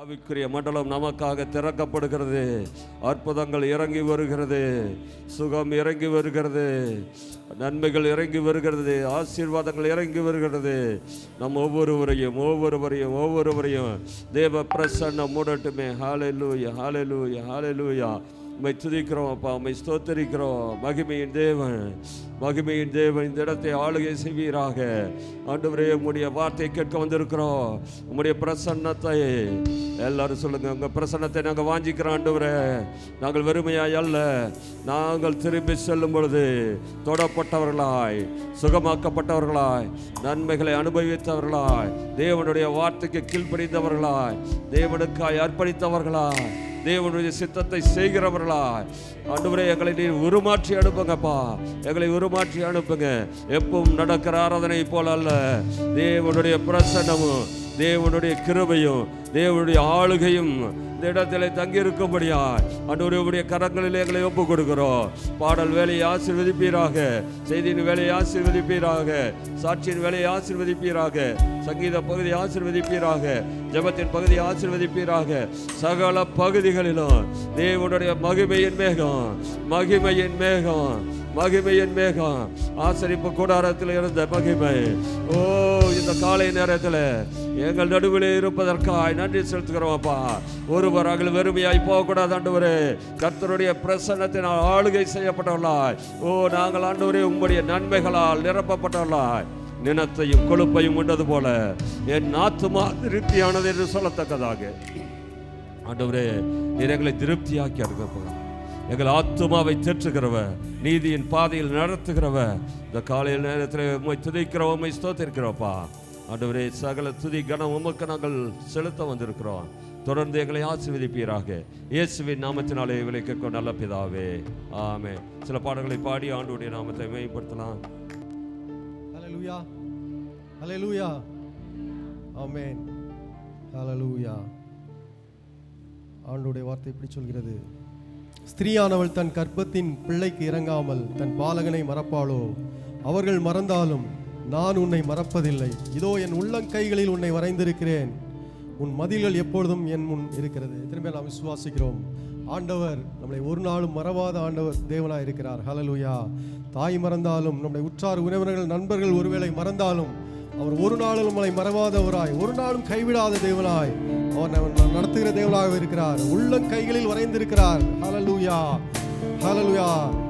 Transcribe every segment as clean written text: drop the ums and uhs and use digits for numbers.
ஆவிக்குரிய மண்டலம் நமக்காக திறக்கப்படுகிறது. அற்புதங்கள் இறங்கி வருகிறது, சுகம் இறங்கி வருகிறது, நன்மைகள் இறங்கி வருகிறது, ஆசீர்வாதங்கள் இறங்கி வருகிறது. நம் ஒவ்வொருவரையும் தேவ பிரசன்னம் மூடட்டுமே. ஹல்லேலூயா, ஹல்லேலூயா, ஹல்லேலூயா. உம்மை துதிக்கிறோம் அப்பா, உம்மை ஸ்தோத்தரிக்கிறோம். மகிமையின் தேவன் இந்த இடத்தை ஆளுகை செய்வீராக. ஆண்டவரே, உம்முடைய வார்த்தை கேட்க வந்திருக்கிறோம். உம்முடைய பிரசன்னத்தை எல்லாரும் சொல்லுங்க, உங்க பிரசன்னத்தை நாங்கள் வாஞ்சிக்கிறோம் ஆண்டவரே. நாங்கள் வெறுமையாய் அல்ல, நாங்கள் திரும்பி செல்லும் பொழுது தொடப்பட்டவர்களாய், சுகமாக்கப்பட்டவர்களாய், நன்மைகளை அனுபவித்தவர்களாய், தேவனுடைய வார்த்தைக்கு கீழ்ப்படிந்தவர்களாய், தேவனுக்காய் அர்ப்பணித்தவர்களாய், தேவனுடைய சித்தத்தை செய்கிறவர்களாய் ஆண்டவரே, எங்களை நீர் உருமாற்றி அனுப்புங்கப்பா. எங்களை உருமாற்றி அனுப்புங்க. எப்பவும் நடக்கிற ஆராதனை போல அல்ல, தேவனுடைய பிரசன்னமும் தேவனுடைய கிருபையும் தேவனுடைய ஆளுகையும் இந்த இடத்திலே தங்கியிருக்கும்படியா ஆண்டவருடைய கரங்களில் எங்களை ஒப்பு கொடுக்கிறோம். பாடல் வேலையை ஆசீர்வதிப்பீராக, செய்தியின் வேலையை ஆசீர்வதிப்பீராக, சாட்சியின் வேலையை ஆசீர்வதிப்பீராக, சங்கீத பகுதியை ஆசீர்வதிப்பீராக, ஜெபத்தின் பகுதியை ஆசீர்வதிப்பீராக. சகல பகுதிகளிலும் தேவனுடைய மகிமையின் மேகம், ஆசரிப்பு கூடாரத்தில் இருந்த மகிமை, இந்த காலை நேரத்தில் எங்கள் நடுவில் இருப்பதற்காக நன்றி செலுத்துகிறோம் அப்பா. ஒருவராக வெறுமையாய் போகக்கூடாது ஆண்டவரே. கர்த்தருடைய பிரசன்னத்தினால் ஆளுகை செய்யப்பட்டவர்களாய், நாங்கள் ஆண்டவரே உங்களுடைய நன்மைகளால் நிரப்பப்பட்டவர்களாய், நினத்தையும் கொழுப்பையும் உண்டது போல என் ஆத்துமா திருப்தியானது என்று சொல்லத்தக்கதாக ஆண்டவரே, நீர் எங்களை திருப்தியாக்கி அருகப்பா. எங்கள் ஆத்துமாவை தேற்றுகிறவ, நீதியின் பாதையில் நடத்துகிறவ, இந்த காலையில் நேரத்தில் உம்மை துதிக்கிறோம், உம்மை ஸ்தோத்திரிக்கிறோப்பா. ஆண்டவரே, சகல துதி கனம் உமக்கு நாங்கள் செலுத்த வந்திருக்கிறோம். தொடர்ந்து எங்களை ஆசீர்வதிப்பீராக. இயேசுவின் நாமத்தினாலே இவளை கேட்கும் நல்ல பிதாவே, ஆமென். சில பாடல்களை பாடி ஆண்டவருடைய நாமத்தை மேம்படுத்தலாம். ஹல்லேலூயா, ஹல்லேலூயா, ஆமென், ஹல்லேலூயா. ஆண்டவருடைய வார்த்தை இப்படி சொல்கிறது: ஸ்திரீயானவள் தன் கர்ப்பத்தின் பிள்ளைக்கு இறங்காமல் தன் பாலகனை மறப்பாளோ? அவர்கள் மறந்தாலும் நான் உன்னை மறப்பதில்லை. இதோ என் உள்ளங்கைகளில் உன்னை வரைந்திருக்கிறேன். உன் மதில்கள் எப்பொழுதும் என் முன் இருக்கிறது. திரும்ப நாம் விசுவாசிக்கிறோம், ஆண்டவர் நம்மளை ஒரு நாளும் மறவாத ஆண்டவர் தேவனாய் இருக்கிறார். ஹல்லேலூயா. தாய் மறந்தாலும், நம்முடைய உற்றார் உறவினர்கள் நண்பர்கள் ஒருவேளை மறந்தாலும், அவர் ஒரு நாளும் நம்மளை மறவாதவராய், ஒரு நாளும் கைவிடாத தேவனாய் அவர் நடத்துகிற தேவனாக இருக்கிறார். உள்ளங்கைகளில் வரைந்திருக்கிறார். ஹல்லேலூயா, ஹல்லேலூயா.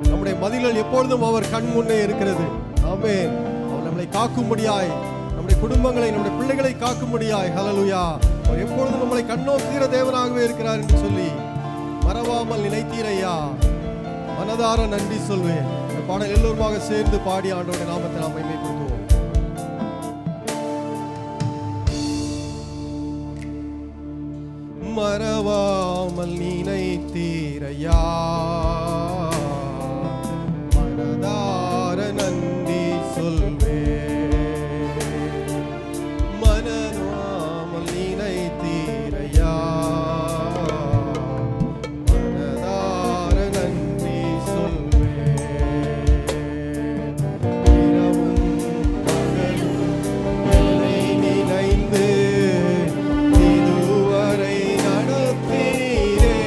நம்முடைய மதில்கள் எப்பொழுதும் அவர் கண் முன்னே இருக்கிறது. ஆமென். அவர் நம்மளை காக்கும்படியாய், நம்முடைய குடும்பங்களை, நம்முடைய பிள்ளைகளை காக்கும்படியாய், ஹல்லேலூயா, அவர் எப்பொழுதும் நம்மளை கண்ணோக்குகிற தேவனாகவே இருக்கிறார் என்று சொல்லி மறவாமல் நினைத்தீரையா, மனதார நன்றி சொல்வேன். இந்த பாடல் எல்லோருமாக சேர்ந்து பாடி ஆண்டவருடைய நாமத்தை நாம் மகிமைப்படுத்துவோம். மறவாமல் நினைத்தீரையா, மனதார நன்றி சொல்வேன். மறவாமல் நினைத்தீரையா, மனதார நன்றி சொல்வேன். இரவும் பகலும் என்னை நினைந்து இதுவரை நடத்தீரே.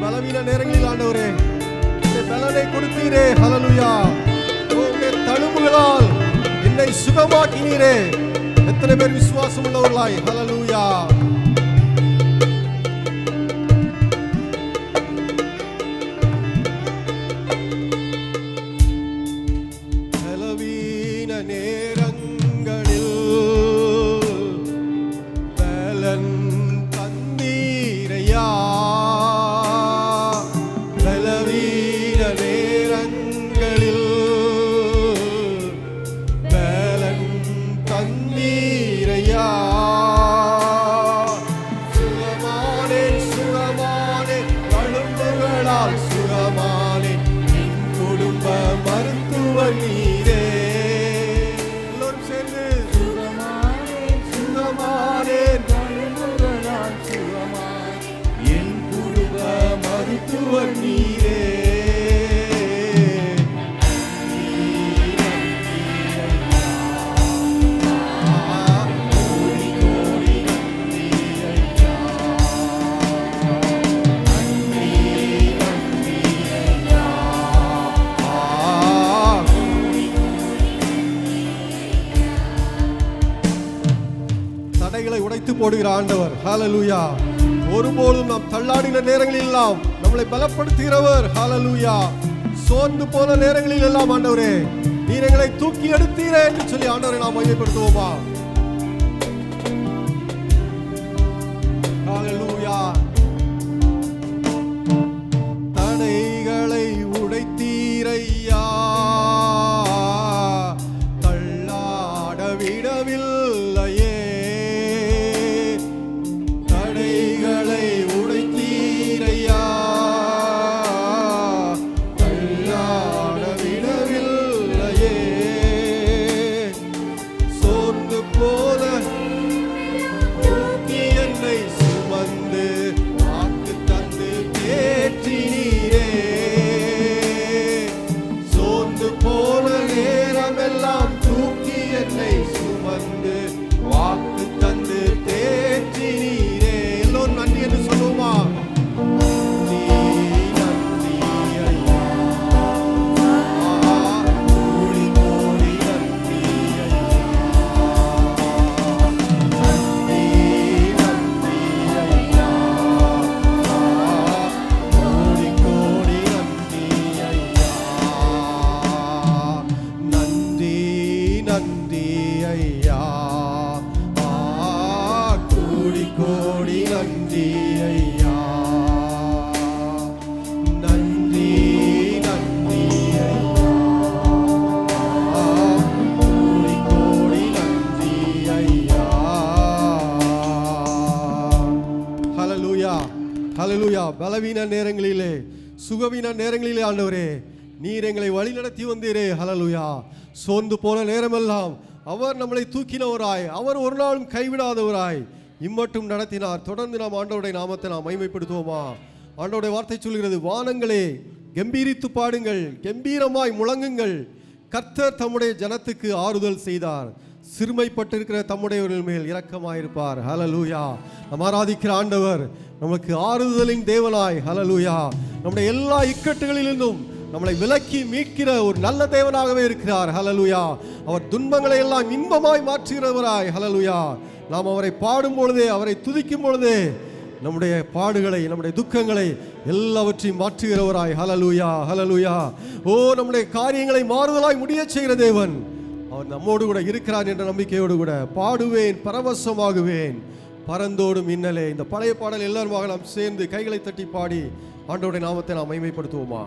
பலவீன நேரங்களில் ஆண்டவரே இந்த பலனை கொடுத்தீரே. ஹல்லேலூயா. உம்முடைய தழும்புகளால் என்னை சுகமாக்கினீரே. எத்தனை பேர் விசுவாசம் உள்ளவர்களாய் ஹல்லேலூயா. பலவீன நேரங்களில் பலன் தந்தீரையா. பலவீன நேரங்களில் பலன் தந்தீரையா. சுகமானேன் சுகமானேன் தழும்புகளால் சுகமானேன் என் குடும்ப மருத்துவர் நீரே. எல்லோரும் சேர்ந்து சுகமானேன் சுகமானேன் தழும்புகளால் சுகமானேன் என் குடும்ப மருத்துவர் நீரே. தடைகளை உடைத்து போடுகிற ஆண்டவர். ஹல்லேலூயா. ஒருபோதும் நாம் தள்ளாடின நேரங்களில் எல்லாம் நம்மளை பலப்படுத்துகிறவர். ஹல்லேலூயா. சோர்ந்து போன நேரங்களில் எல்லாம் ஆண்டவரே நீர் எங்களை தூக்கி எடுத்தீரே என்று சொல்லி ஆண்டவரை நாம் மகிமைப்படுத்துவோமா? ஹல்லேலூயா. தடைகளை உடைத்தீரையா. தள்ளாட விடவில்லையே. தடைகளை உடைத்தீரையா. தள்ளாட விடவில்லையே. சோர்ந்து போன தூக்கி என்னை சுமந்து வாக்கு தந்து தேற்றினீரே. சோர்ந்து போன நேரமெல்லாம் தூக்கி என்னை சுமந்து வாக்கு தந்து தேற்றினீரே. எல்லோரும் நன்றி என்று சொல்லுவோமா? நன்றி, நன்றி ஐயா. கோடி கோடி நன்றி ஐயா. நன்றி, நன்றி ஐயா. கோடி கோடி நன்றி ஐயா. நன்றி, நன்றி ஐயா. கோடி கோடி நன்றி ஐயா. நன்றி, நன்றி ஐயா. கோடி கோடி நன்றி ஐயா. ஹல்லேலூயா. ஹல்லேலூயா. பலவீன நேரங்களிலே சுகவீன நேரங்களிலே ஆண்டவரே நீர் எங்களை வழி நடத்தி வந்தீரே. ஹல்லேலூயா. சோர்ந்து போன நேரமெல்லாம் அவர் நம்மளை தூக்கினவராய், அவர் ஒரு நாளும் கைவிடாதவராய் இம்மட்டும் நடத்தினார். தொடர்ந்து நாம் ஆண்டவருடைய நாமத்தை நாம் மகிமைப்படுத்துவோமா? ஆண்டவருடைய வார்த்தை சொல்கிறது, வானங்களே கம்பீரித்து பாடுங்கள், கம்பீரமாய் முழங்குங்கள், கர்த்தர் தம்முடைய ஜனத்துக்கு ஆறுதல் செய்தார், சிறுமைப்பட்டிருக்கிற தம்முடையவர்கள் மேல் இரக்கமாயிருப்பார். ஹல்லேலூயா. நாம் ஆராதிக்கிற ஆண்டவர் நமக்கு ஆறுதலின் தேவனாய், ஹல்லேலூயா, நம்முடைய எல்லா இக்கட்டுகளிலிருந்தும் நம்மளை விலக்கி மீட்கிற ஒரு நல்ல தேவனாகவே இருக்கிறார். ஹல்லேலூயா. அவர் துன்பங்களை எல்லாம் இன்பமாய் மாற்றுகிறவராய். ஹல்லேலூயா. நாம் அவரை பாடும் பொழுதே, அவரை துதிக்கும் பொழுதே நம்முடைய பாடுகளை, நம்முடைய துக்கங்களை எல்லாவற்றையும் மாற்றுகிறவராய். ஹல்லேலூயா. ஹல்லேலூயா. ஓ, நம்முடைய காரியங்களை மாறுதலாய் முடிய செய்கிற தேவன் அவர் நம்மோடு கூட இருக்கிறார் என்ற நம்பிக்கையோடு கூட பாடுவேன், பரவசமாகுவேன், பரந்தோடும் மின்னலே. இந்த பழைய பாடல் எல்லாருமாக நாம் சேர்ந்து கைகளை தட்டி பாடி ஆண்டவருடைய நாமத்தை நாம் மகிமைப்படுத்துவோமா?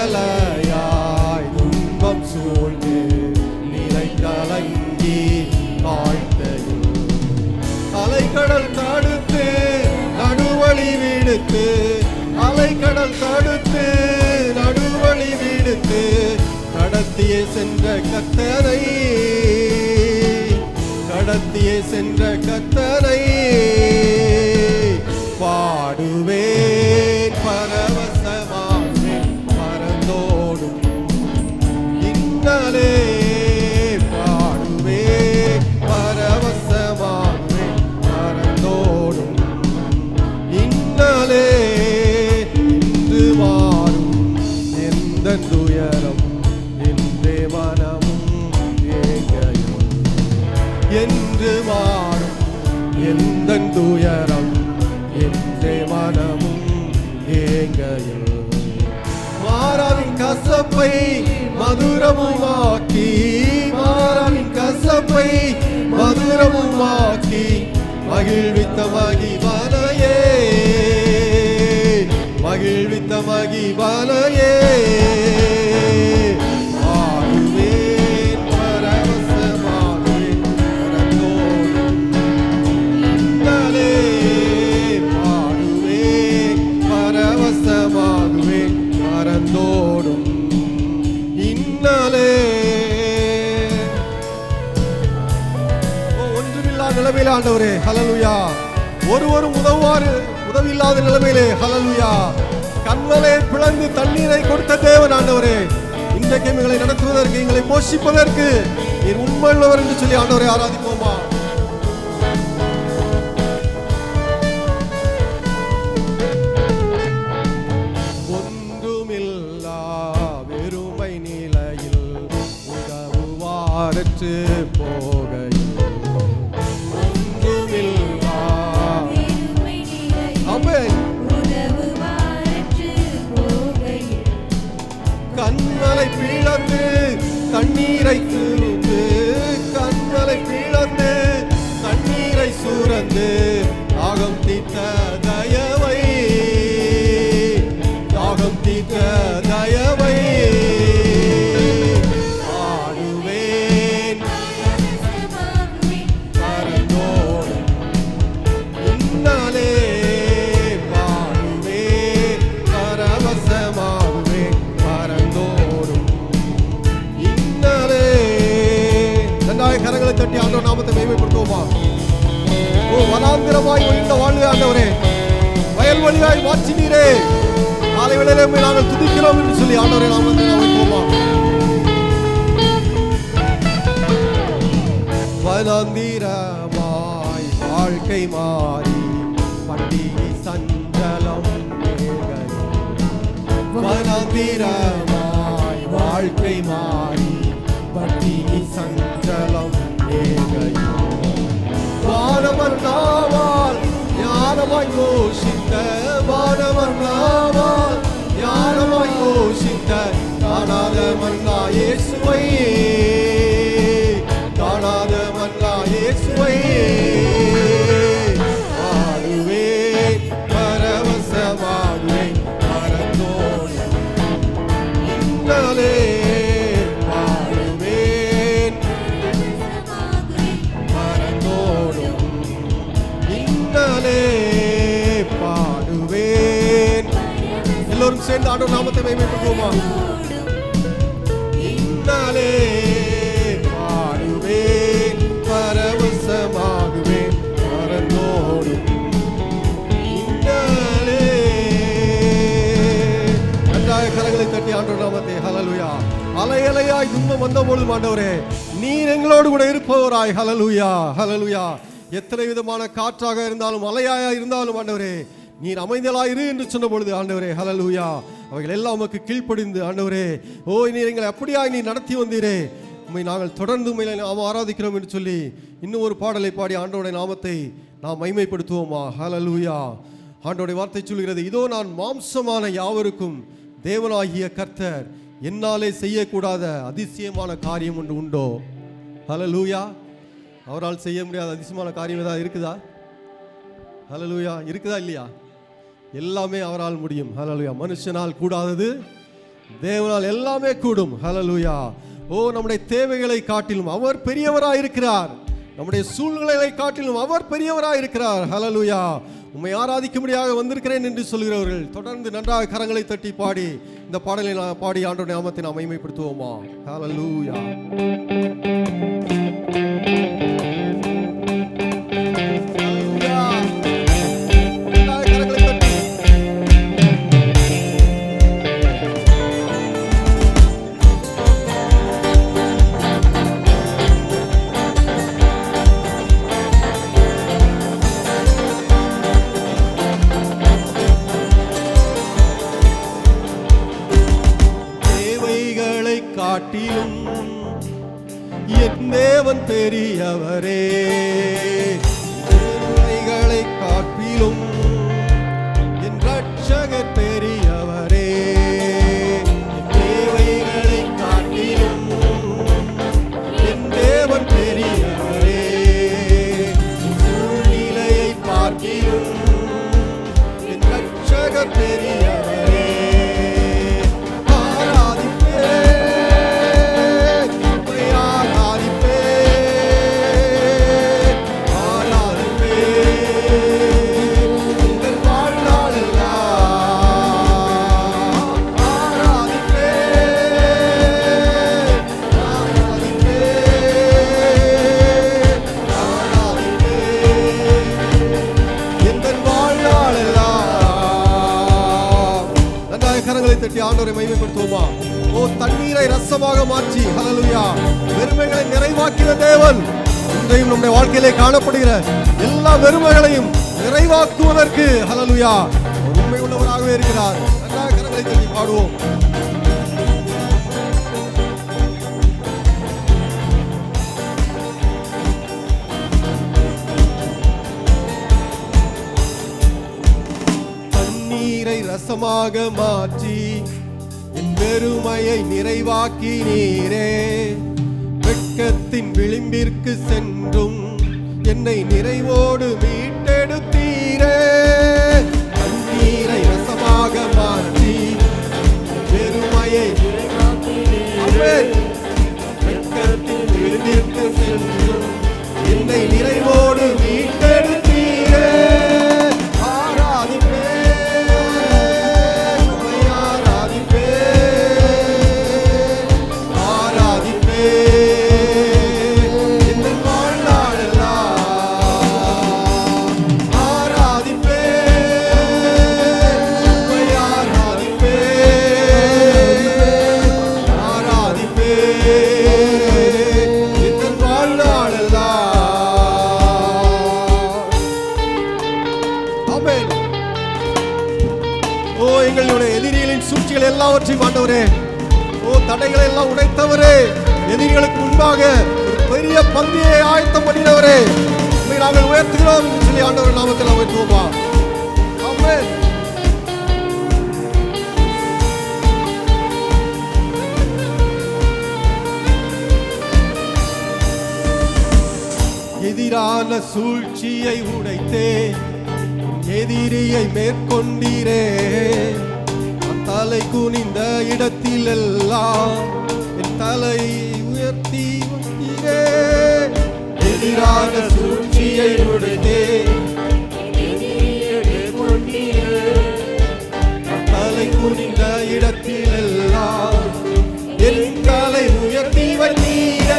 அலையலையாய் துன்பம் சூழ்ந்து நிலை கலங்கி ஆழ்த்தையில் அலைக்கடல் தடுத்து நடுவழி விடுத்து அலைக்கடல் தடுத்து நடுவழி விடுத்து கடத்தியே சென்ற கர்த்தரை கடத்தியே சென்ற கர்த்தரை பாடுவேன் பரவசமாவேன் பரந்தோடும் இன்னலே பாடுவேன் பரவசமாவேன் பரந்தோடும் இன்னலே இன்று மாறும் எந்த துயரம் என்றே மனமும் ஏங்கையும் என்று மாறும் எந்த துயரம் என்றே மனமும் ஏங்கையில் மாறாவின் கசப்பை மதுரமுமாக்கி மாறாவின் கசப்பை மதுரமுமாக்கி மகிழ்வித்த மகிபனையே மகிழ்வித்த மகிபனையே ஆடுவேன் பரவசமாகுவேன் பரந்தோடும் இன்னலே பாடுவேன் பரவசமாகுவேன் பரந்தோடும் இன்னலே ஒன்றுமில்லா நிலைமையிலே ஆண்டவரே ஹல்லேலூயா ஒருவரும் உதவி இல்லாத நிலைமையிலே ஹல்லேலூயா கண்களை பிளந்து தண்ணீரை கொடுத்த தேவன் ஆண்டவரே இன்றைக்கு எங்களை நடத்துவதற்கு எங்களை போஷிப்பதற்கு நீர் உண்மையுள்ளவர் என்று சொல்லி ஆண்டவரை ஆராதிப்போமா ஒன்றுமில்லா வெறுமை நிலையில் உதவுவாரற்று போகையில் ஒன்றுமில்லா ஆமென் கண்களை பிளந்து தண்ணீரை சூழ்ந்து கண்களை பிளந்து தண்ணீரை சூழ்ந்து தாகம் தீர்த்த தயவை தாகம் தீர்த்த தயவை ஆடுவேன் பரந்தோடும் இன்னலே பாடுவேன் பரவசமாகுவேன் பரந்தோடும் இன்னலே நன்றாய் கரங்களை தட்டி ஆண்டவர் நாமத்தை மகிமைப்படுத்துவோமா ஓ வனாந்திரமாய் ஒழிந்த வாழ்வே ஆண்டவரே வயல்வெளியாய் மாற்றினீரே காலை வேளையிலே உம்மை நாங்கள் துதிக்கிறோம் என்று சொல்லி ஆண்டவரே நாமத்தை நாம் வைப்போமா வனாந்திரமாய் வாழ்க்கை மாறி பண்டிகை சஞ்சலம் வனாந்திரமாய் வாழ்க்கை மாறி பண்டிகை சஞ்சலம் வானவர் நாவால் ஞானமாய் கோஷித்த வானவர் நாவால் ஞானமாய் கோஷித்த காணாத மன்னா இயேசுவை காணாத மன்னா இயேசுவை ஆடுவேன் பரவசமாகுவேன் பரந்தோடும் இன்னலே பாடுவேன் பரந்தோடும் இன்னலே பாடுவேன் எல்லோரும் சேர்ந்து ஆண்டவர் நாமத்தை மகிமைப்படுத்துவோமா இன்னலே பாடுவேன் பரவசமாகுவேன் பரந்தோடும் இன்னலே நன்றாக கரங்களை தட்டி ஆண்டவர் நாமத்தை ஹல்லேலூயா அலையலையாய் துன்பம் வந்த பொழுது ஆண்டவரே நீர் எங்களோடு கூட இருப்பவராய் ஹல்லேலூயா ஹல்லேலூயா எத்தனை விதமான காற்றாக இருந்தாலும் அலையாயா இருந்தாலும் ஆண்டவரே நீர் அமைதலாயிரு என்று சொன்ன பொழுது ஆண்டவரே ஹல்லேலூயா அவைகள் எல்லாம் உமக்கு கீழ்ப்படிந்து ஆண்டவரே ஓ நீர் எங்களை அப்படியாய் நீ நடத்தி வந்தீரே உம்மை நாங்கள் தொடர்ந்து உம்மை நாம் ஆராதிக்கிறோம் என்று சொல்லி இன்னும் ஒரு பாடலை பாடி ஆண்டவருடைய நாமத்தை நாம் மகிமைப்படுத்துவோமா ஹல்லேலூயா ஆண்டவருடைய வார்த்தை சொல்கிறது இதோ நான் மாம்சமான யாவருக்கும் தேவனாகிய கர்த்தர் என்னாலே செய்யக்கூடாத அதிசயமான காரியம் ஒன்று உண்டோ ஹல்லேலூயா அவரால் செய்ய முடியாத அதிசயமான காரியம் ஏதாவது இருக்குதா ஹல்லேலூயா இருக்குதா இல்லையா எல்லாமே அவரால் முடியும் ஹல்லேலூயா மனுஷனால் கூடாதது தேவனால் எல்லாமே கூடும். ஹல்லேலூயா. ஓ, நம்முடைய தேவைகளை காட்டிலும் அவர் பெரியவராய் இருக்கிறார். நம்முடைய சூழ்நிலைகளை காட்டிலும் அவர் பெரியவராய் இருக்கிறார். ஹல்லேலூயா. உம்மை ஆராதிக்கும்படியாக வந்திருக்கிறேன் என்று சொல்கிறவர்கள் தொடர்ந்து நன்றாக கரங்களை தட்டி பாடி இந்த பாடலை பாடி ஆண்டவருடைய நாமத்தை நாம் மகிமைப்படுத்துவோமா? ஹல்லேலூயா. காட்டிலும் என் தேவன் பெரியவரே, தேவைகளை காட்டிலும் என் ரட்சகர் பெரியவரே, தேவைகளை காட்டிலும் என் தேவன் பெரியவரே, சூழ்நிலையை பார்க்கிலும் என் ரட்சகர் பெரியவரே. ஆண்டவரை மகிமைப்படுத்துவோமா? ஓ, தண்ணீரை ரசமாக மாற்றி ஹல்லேலூயா வெறுமைகளை நிறைவாக்கின தேவன் இன்றையும் நம்முடைய வாழ்க்கையிலே காணப்படுகிற எல்லா வெறுமைகளையும் நிறைவாக்குவதற்கு ஹல்லேலூயா உண்மை உள்ளவராகவே இருக்கிறார். நன்றாக கரங்களை தட்டி பாடுவோம். தண்ணீரை ரசமாக மாற்றி என் பெருமையை நிறைவாக்கினீரே, வெட்கத்தின் விளிம்பிற்கு சென்றும் என்னை நிறைவோடு மீட்டெடுத்தீரே. தண்ணீரை ரசமாக மாற்றி பெருமையை நிறைவாக்கினீரே, வெட்கத்தின் விளிம்பிற்கு சென்றும் என்னை நிறைவோடு மீட்டெடுத்தீரே. எல்லாவற்றையும் ஆண்டவரே, ஓ, தடைகளை எல்லாம் உடைத்தவரே, எதிரிகளுக்கு முன்பாக பெரிய பந்தியை ஆயத்தம் பண்ணினவரே, உம்மை நாங்கள் உயர்த்துகிறோம் என்று சொல்லி ஆண்டவர் நாமத்தில் உயர்த்துவோமா? ஆமென். எதிரான சூழ்ச்சியை உடைத்தே எதிரியை மேற்கொண்டீரே, தலை குனிந்த இடத்தில் எல்லாம் என் தலை உயர்த்தி வந்தீரே. எதிரான சூழ்ச்சியை உடைத்தே தலை குனிந்த இடத்தில் எல்லாம் என் தலை உயர்த்தி வந்தீரே.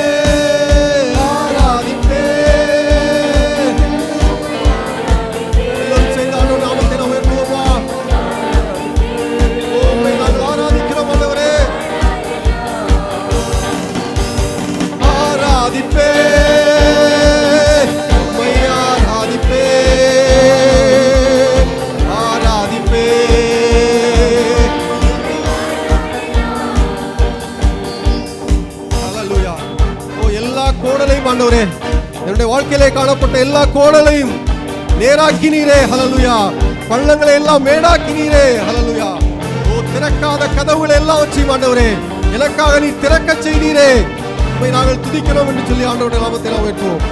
ஆண்டவரே, என்னுடைய வாழ்க்கையிலே காணப்பட்ட எல்லா கோணலையும் நேராக்கினீரே. ஹல்லேலூயா. பள்ளங்களை எல்லாம் மேடாக்கினீரே. ஹல்லேலூயா. ஓ, திறக்காத கதவுகளை எல்லாம் வச்சு ஆண்டவரே எனக்காக நீ திறக்க செய்தீரே. உம்மை நாங்கள் துதிக்கிறோம் என்று சொல்லி ஆண்டவருடைய நாமத்தை நாம் உயர்த்துவோம்.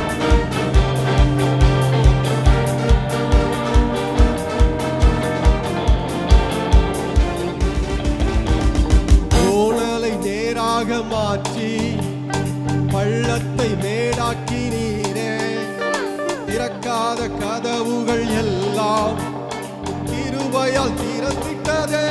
மாற்றி பள்ளத்தை மேடாக்கினீரே. திறக்காத கதவுகள் எல்லாம் கிருபையால் திறந்திட்டதே.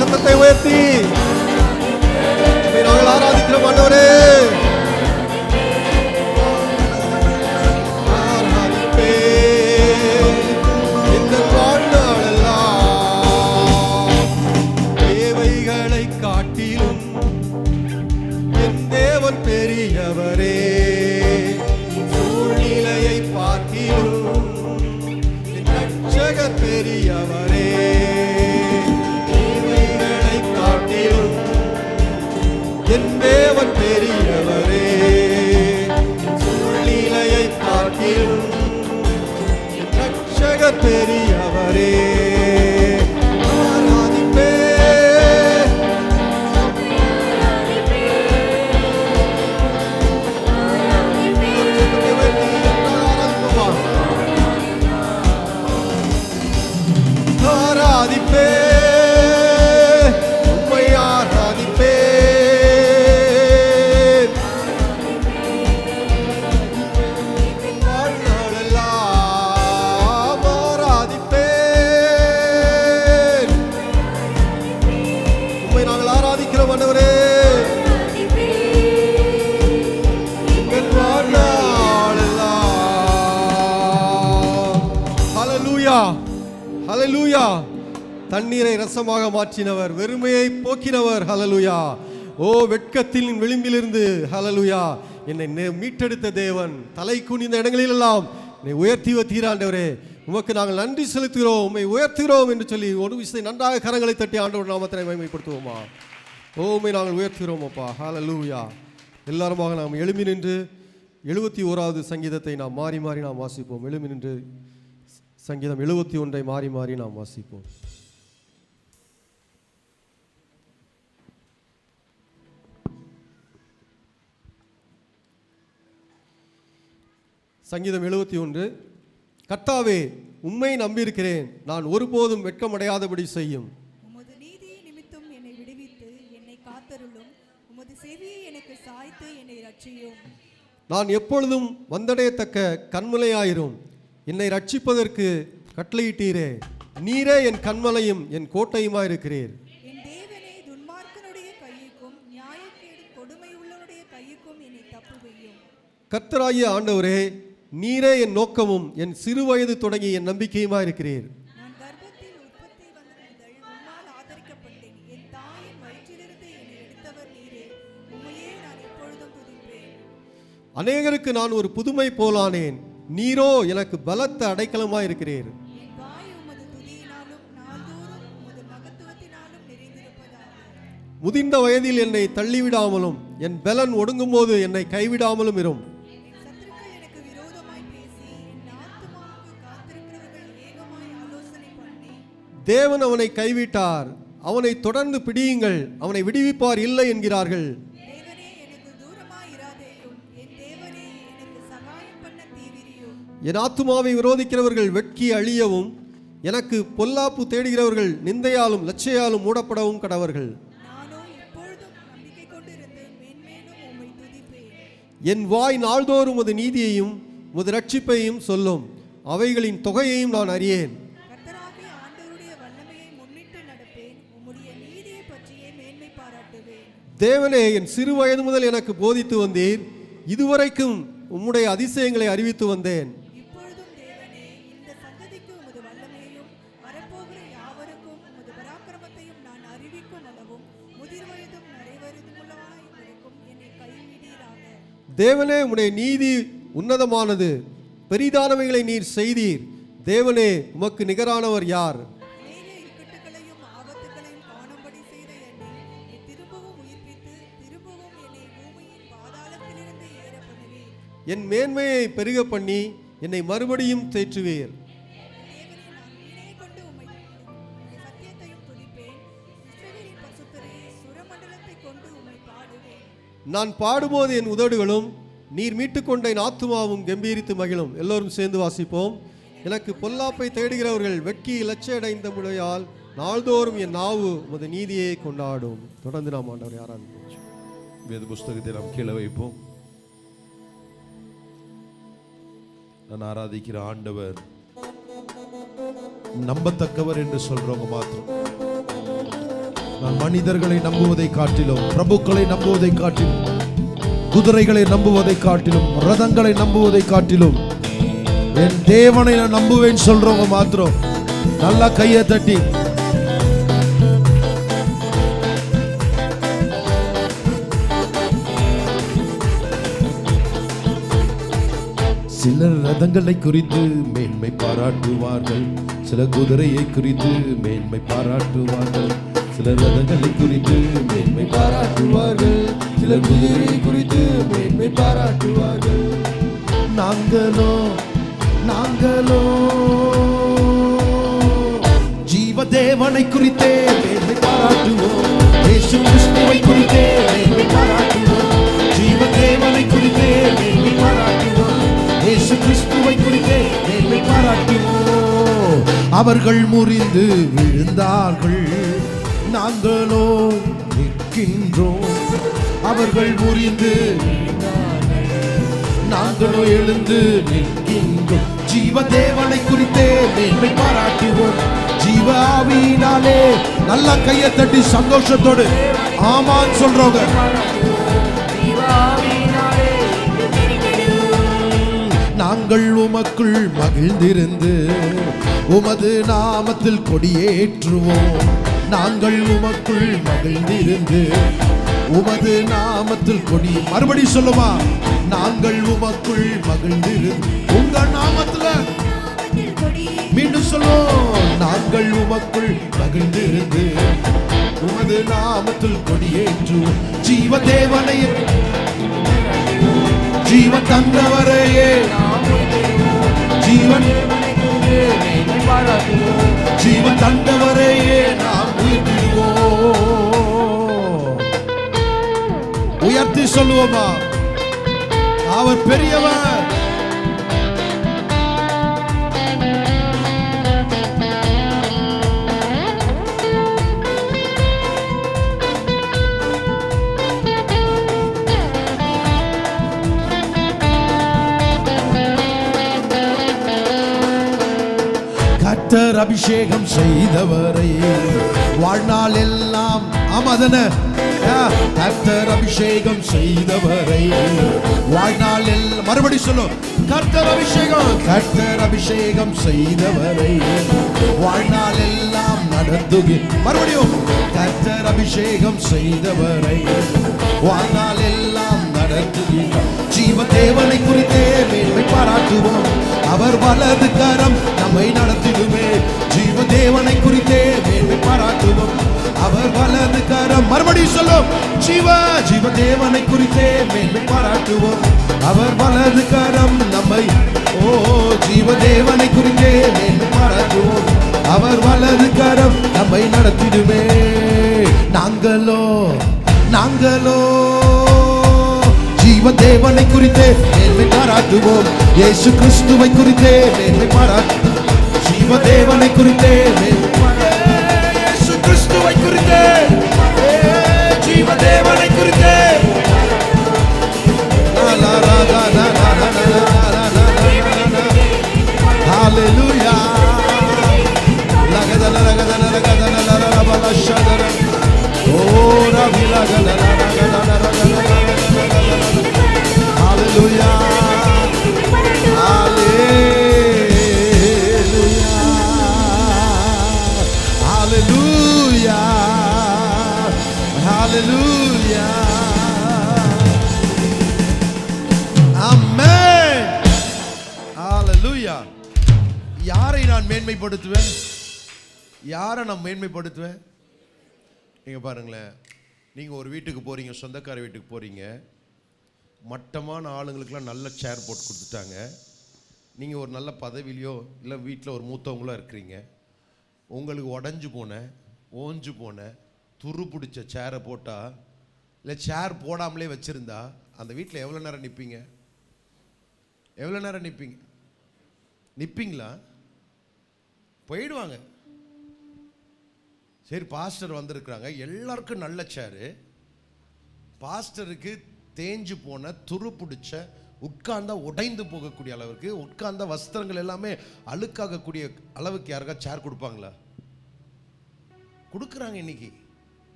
சத்தத்தை உயர்த்தி நாங்கள் ஆராதிக்கிறோம் ஆண்டவரே. இந்த வாழ்நாளெல்லாம் தேவைகளை காட்டிலும் என் தேவன் பெரியவரே. சூழ்நிலையை பார்க்கிலும் என் ரட்சகர் பெரியவரே. என் தேவன் பெரியவரே. சூழ்நிலையை பார்க்கிலும் என் ரட்சகர் பெரியவரே. ஹல்லேலூயா. தண்ணீரை ரசமாக மாற்றினவர், வெறுமையை போக்கினவர். ஹல்லேலூயா. ஓ வெட்கத்தின் விளிம்பிலிருந்து ஹல்லேலூயா என்னை மீட்டெடுத்த தேவன், தலை குனிந்த இடங்களிலெல்லாம் என்னை உயர்த்தி வந்தீராண்டவரே. உமக்கு நாங்கள் நன்றி செலுத்துகிறோம், உம்மை உயர்த்துகிறோம் என்று சொல்லி ஒரு விஷயம் நன்றாக கரங்களை தட்டி ஆண்டவர் நாமத்தை மகிமைப்படுத்துவோமா. ஓ உம்மை நாங்கள் உயர்த்துகிறோம் அப்பா. ஹல்லேலூயா. எல்லாருமாக நாம் எழும்பி நின்று 71வது சங்கீதத்தை நாம் மாறி மாறி நாம் வாசிப்போம். எழும்பி நின்று சங்கீதம் 71 மாறி மாறி நாம் வாசிப்போம். சங்கீதம் 71. கர்த்தாவே உம்மை நம்பியிருக்கிறேன், நான் ஒருபோதும் வெட்கமடையாதபடி செய்யும். உமது நீதியை நிமித்தம் என்னை விடுவித்து என்னை காத்தருளும். உமது செவியை எனக்கு சாய்த்து என்னை ரட்சியும். நான் எப்பொழுதும் வந்தடையத்தக்க கன்மலையாயிரும். என்னை ரட்சிப்பதற்கு கட்டளையிட்டீரே. நீரே என் கன்மலையும் என் கோட்டையுமாயிருக்கிறீர். என் தேவனே, துன்மார்க்கனுடைய கையுக்கும் நியாயக்கேடு கொடுமை உள்ளவனுடைய கையுக்கும் என்னை தப்புவையும். கர்த்தராகிய ஆண்டவரே, நீரே என் நோக்கமும் என் சிறு வயது தொடங்கி என் நம்பிக்கையுமாயிருக்கிறீர். நான் கர்ப்பத்தில் உற்பத்தி வந்த முதல் உம்மால் ஆதரிக்கப்பட்டேன். என் தாயின் வயிற்றிலிருந்து என்னை எடுத்தவர் நீரே. உம்மையே நான் எப்பொழுதும் துதிப்பேன். அநேகருக்கு நான் ஒரு புதுமை போலானேன், நீரோ எனக்கு பலத்த அடைக்கலமாயிருக்கிறீர். என் வாய் உமது துதியினாலும் நாள்தோறும் உமது மகத்துவத்தினாலும் நிறைந்திருப்பதாக. முதிர்ந்த வயதில் என்னை தள்ளிவிடாமலும் என் பலன் ஒடுங்கும் போது என்னை கைவிடாமலும் இரும். என் சத்துருக்கள் எனக்கு விரோதமாய் பேசி என் ஆத்துமாவுக்கு காத்திருக்கிறவர்கள் ஏகமாய் ஆலோசனை பண்ணி. தேவன் அவனை கைவிட்டார், அவனை தொடர்ந்து பிடியுங்கள், அவனை விடுவிப்பார் இல்லை என்கிறார்கள். தேவனே, எனக்கு தூரமாய் இராதேயும். என் தேவனே, எனக்கு சகாயம் பண்ண தீவிரியும். என் ஆத்துமாவை விரோதிக்கிறவர்கள் வெட்கி அழியவும், எனக்கு பொல்லாப்பு தேடுகிறவர்கள் நிந்தையாலும் லட்சையாலும் மூடப்படவும் கடவர்கள். நானோ எப்பொழுதும் நம்பிக்கை கொண்டிருந்து மேன்மேலும் உம்மை துதிப்பேன். என் வாய் நாள்தோறும் உமது நீதியையும் உமது ரட்சிப்பையும் சொல்லும், அவைகளின் தொகையையும் நான் அறியேன். கர்த்தராகிய ஆண்டவருடைய வல்லமையை முன்னிட்டு நடப்பேன். உம்முடைய நீதியை பற்றியே மேன்மை பாராட்டுவேன். தேவனே, என் சிறு வயது முதல் எனக்கு போதித்து வந்தீர், இதுவரைக்கும் உம்முடைய அதிசயங்களை அறிவித்து வந்தேன். இப்பொழுதும் தேவனே, இந்த சந்ததிக்கு உமது வல்லமையையும் வரப்போகிற யாவருக்கும் உமது பராக்கிரமத்தையும் நான் அறிவிக்கும் அளவும் முதிர் வயதும் நிறைவயதுமுள்ளவாய் வரைக்கும் என்னை கைவிடீராக. தேவனே, உம்முடைய நீதி உன்னதமானது, பெரிதானவைகளை நீர் செய்தீர். தேவனே, உமக்கு நிகரானவர் யார்? அநேக இக்கட்டுகளையும் ஆபத்துகளையும் காணும்படி செய்த என்னை நீ திரும்பவும் உயிர்ப்பித்து திரும்பவும் என்னை பூமியின் பாதாளத்திலிருந்து ஏற என் மேன்மையை பெருக பண்ணி என்னை மறுபடியும் தேற்றுவீர். தேவனே, நான் வீணையை கொண்டு உம்மை சத்தியத்தையும் துதிப்பேன். இஸ்ரவேலின் பரிசுத்தரே, சுரமண்டலத்தை கொண்டு உம்மை பாடுவேன். நான் பாடும்போது என் உதடுகளும் நீர் மீட்டுக்கொண்ட என் ஆத்துமாவும் கம்பீரித்து மகிழும். எல்லோரும் சேர்ந்து வாசிப்போம். எனக்கு பொல்லாப்பை தேடுகிறவர்கள் வெட்கி இலச்சையடைந்த முறையால் நாள்தோறும் என் நாவு உமது நீதியை கொண்டாடும். தொடர்ந்து நாம் ஆண்டவரை ஆராதிப்போம். வேத புஸ்தகத்தை நாம் கீழே வைப்போம். நான் ஆராதிக்கிற ஆண்டவர் நம்பத்தக்கவர் என்று சொல்றவங்க மாத்திரம். நான் மனிதர்களை நம்புவதை காட்டிலும், பிரபுக்களை நம்புவதை காட்டிலும், குதிரைகளை நம்புவதை காட்டிலும், ரதங்களை நம்புவதை காட்டிலும் என் தேவனை நான் நம்புவேன் சொல்றவங்க மாத்திரம் நல்லா கையை தட்டி சிலர் ரதங்களை குறித்து மேன்மை பாராட்டுவார்கள், சில குதிரையை குறித்து மேன்மை பாராட்டுவார்கள், சிலர் ரதங்களை குறித்து மேன்மை பாராட்டுவார்கள், சில குதிரையை குறித்து மேன்மை பாராட்டுவார்கள். நாங்களோ ஜீவ தேவனை குறித்தே மேன்மை பாராட்டுவோம், இயேசு கிறிஸ்துவை குறித்தே மேன்மை பாராட்டுவோம், ஜீவ தேவனை குறித்தே மேன்மை பாராட்டுவோம், இயேசு கிறிஸ்துவை குறித்தே மேன்மை பாராட்டுவோம். அவர்கள் முறிந்து விழுந்தார்கள், நாங்களோ நிற்கின்றோம். அவர்கள் முறிந்து நாங்களோ எழுந்து நிற்கின்றோம். ஜீவ தேவனை குறித்தே மேன்மை பாராட்டுவோம், ஜீவ ஆவியினாலே. நல்லா கையை தட்டி சந்தோஷத்தோடு ஆமான்னு சொல்றவங்க. நாங்கள் உமக்குள் மகிழ்ந்திருந்து உமது நாமத்தில் கொடியேற்றுவோம். நாங்கள் உமக்குள் மகிழ்ந்திருந்து உமது நாமத்தில் கொடி. மறுபடி சொல்லுமா, நாங்கள் உமக்குள் மகிழ்ந்திருந்து உங்க நாமத்துல. மீண்டும் சொல்லுவோம், நாங்கள் உமக்குள் மகிழ்ந்திருந்து உமது நாமத்தில் கொடியேற்றுவோம். ஜீவ தேவனை ஜீவன் தந்தவரையே ஜீவன் ஜீவன் தந்தவரையே நாம் உயிர்த்திடுவோம். உயர்த்தி சொல்லுவோமா, அவர் பெரியவர். கர்த்தர் அபிஷேகம் செய்தவரை வாழ்நாள் எல்லாம் அமதன. கர்த்தர் அபிஷேகம் செய்தவரை வாழ்நாள் எல்லாம். மறுபடி சொல்லும், கர்த்தர் அபிஷேகம் செய்தவரை வாழ்நாள் எல்லாம் நடத்துகி. மறுபடியும், கர்த்தர் அபிஷேகம் செய்தவரை வாழ்நாள் எல்லாம் நடத்துகிறார். ஜீவ தேவனை குறித்தே மேன்மை பாராட்டுவோம், அவர் வலது கரம் நம்மை நடத்திடுமே. ஜீவ தேவனை குறித்தே மேன்மை பாராட்டுவோம், அவர் வலது கரம். மறுபடியும் சொல்லும், ஜீவ தேவனை குறித்தே மேன்மை பாராட்டுவோம், அவர் வலது கரம் நம்மை. ஓ, ஜீவ தேவனை குறித்தே மேன்மை பாராட்டுவோம், அவர் வலது கரம் நம்மை நடத்திடுமே. நாங்களோ ஜீவ தேவனை குறித்தே மேன்மை பாராட்டுவோம், இயேசு கிறிஸ்துவை குறித்தே மேன்மை பாராட்டுவோம். ஜீவ தேவனை குறித்தே இயேசு கிறிஸ்துவை குறித்தே, ஜீவ தேவனை குறித்தே. ஹalleluya. லகதல லகதல லகதல லலபல ஷதர. ஓ ரவில கதல Hallelujah. Hallelujah. Hallelujah. Hallelujah. Amen. Hallelujah. யாரை நான் மேன்மைப்படுத்துவேன்? யாரை நான் மேன்மைப்படுத்துவேன்? நீங்க பாருங்களேன், நீங்க ஒரு வீட்டுக்கு போறீங்க, சொந்தக்கார வீட்டுக்கு போறீங்க. மட்டமான ஆளுங்களுக்கெல்லாம் நல்ல சேர் போட்டு கொடுத்துட்டாங்க. நீங்கள் ஒரு நல்ல பதவியிலையோ இல்லை வீட்டில் ஒரு மூத்தவங்களோ இருக்கிறீங்க. உங்களுக்கு உடஞ்சி போன, ஓஞ்சு போன, துரு பிடிச்ச சேரை போட்டால், இல்லை சேர் போடாமலே வச்சுருந்தா அந்த வீட்டில் எவ்வளோ நேரம் நிற்பீங்க? எவ்வளோ நேரம் நிற்பீங்க? நிற்பீங்களா? போயிடுவாங்க. சரி, பாஸ்டர் வந்திருக்கிறாங்க, எல்லாருக்கும் நல்ல சேரு, பாஸ்டருக்கு தேஞ்சு போன, துரு பிடிச்ச, உட்கார்ந்தா உடைந்து போகக்கூடிய அளவுக்கு, உட்கார்ந்த வஸ்திரங்கள் எல்லாமே அழுக்காகக்கூடிய அளவுக்கு யாருக்கா சேர் கொடுப்பாங்களா? கொடுக்குறாங்க. இன்னைக்கு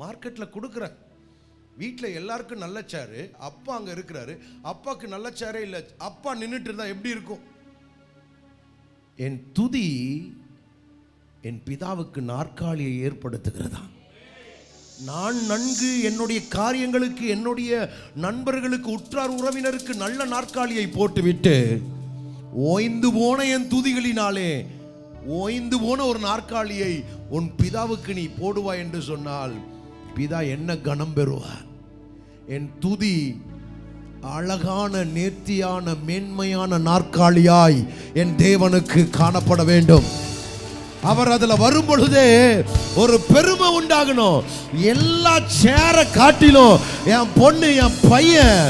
மார்க்கெட்டில் கொடுக்குறாங்க. வீட்டில் எல்லாருக்கும் நல்ல சேரு, அப்பா அங்கே இருக்கிறாரு, அப்பாவுக்கு நல்ல சேரே இல்லை, அப்பா நின்றுட்டு இருந்தா எப்படி இருக்கும்? என் துதி என் பிதாவுக்கு நாற்காலியை ஏற்படுத்துகிறதா. நான் நன்கு என்னுடைய காரியங்களுக்கு, என்னுடைய நண்பர்களுக்கு, உற்றார் உறவினருக்கு நல்ல நாற்காலியை போட்டுவிட்டு ஓய்ந்து போன என் துதிகளினாலே ஓய்ந்து போன ஒரு நாற்காலியை உன் பிதாவுக்கு நீ போடுவாய் என்று சொன்னால் பிதா என்ன கனம் பெறுவார்? என் துதி அழகான, நேர்த்தியான, மேன்மையான நாற்காலியாய் என் தேவனுக்கு காணப்பட வேண்டும். அவர் அதுல வரும் பொழுதே ஒரு பெருமை உண்டாகணும். எல்லா சேர காட்டிலும் என் பொண்ணு, என் பையன்,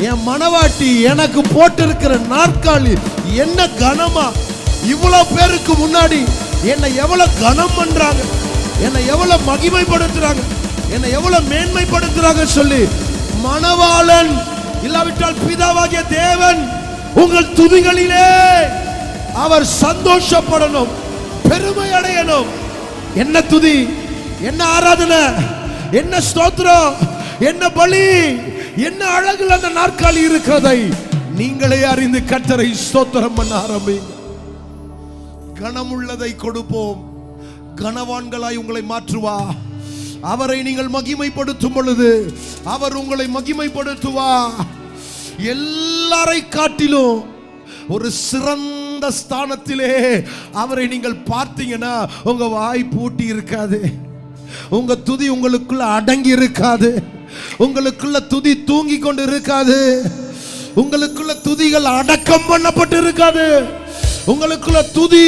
என் மனவாட்டி எனக்கு போட்டிருக்கிற நாற்காலி என்ன கனமா! இவ்வளவு பேருக்கு முன்னாடி என்னை எவ்வளவு கனம் பண்றாங்க, என்னை எவ்வளவு மகிமைப்படுத்துறாங்க, என்னை எவ்வளவு மேன்மைப்படுத்துறாங்க சொல்லி மணவாளன் இல்லாவிட்டால் பிதாவாகிய தேவன் உங்கள் துதிகளிலே அவர் சந்தோஷப்படணும், பெருமை அடையணும். என்ன துதி, என்ன ஆராதனை, என்ன ஸ்தோத்திரம், என்ன பலி, என்ன அழகுல அந்த நாற்காலி இருக்கிறதை நீங்களே அறிந்து கர்த்தரை ஸ்தோத்திரம் பண்ண ஆரம்பிங்க. கனமுள்ளதை கொடுப்போம். கனவான்களாய் உங்களை மாற்றுவா. அவரை நீங்கள் மகிமைப்படுத்தும் பொழுது அவர் உங்களை மகிமைப்படுத்துவா. எல்லாரை காட்டிலும் ஒரு சிறந்த ஸ்தானத்திலே அவரை நீங்கள் பார்த்தீங்கன்னா உங்க வாய் பூட்டி இருக்காது, உங்க துதி உங்களுக்குள்ள அடங்கி இருக்காது, உங்களுக்குள்ள துதி தூங்கி கொண்டு இருக்காது, உங்களுக்குள்ள துதிகள் அடக்கம் பண்ணப்பட்டு இருக்காது, உங்களுக்குள்ள துதி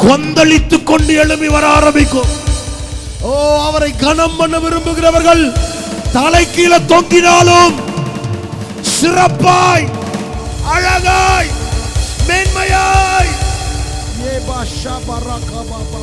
கொந்தளித்து கொண்டு எழுப்பி வர ஆரம்பிக்கும். ஓ, அவரை கனம் பண்ண விரும்புகிறவர்கள் தலை கீழே தொங்கினாலும் சிறப்பாய், அழகாய், மேன்மையாய், ஏ பாஷா பரகா பாபா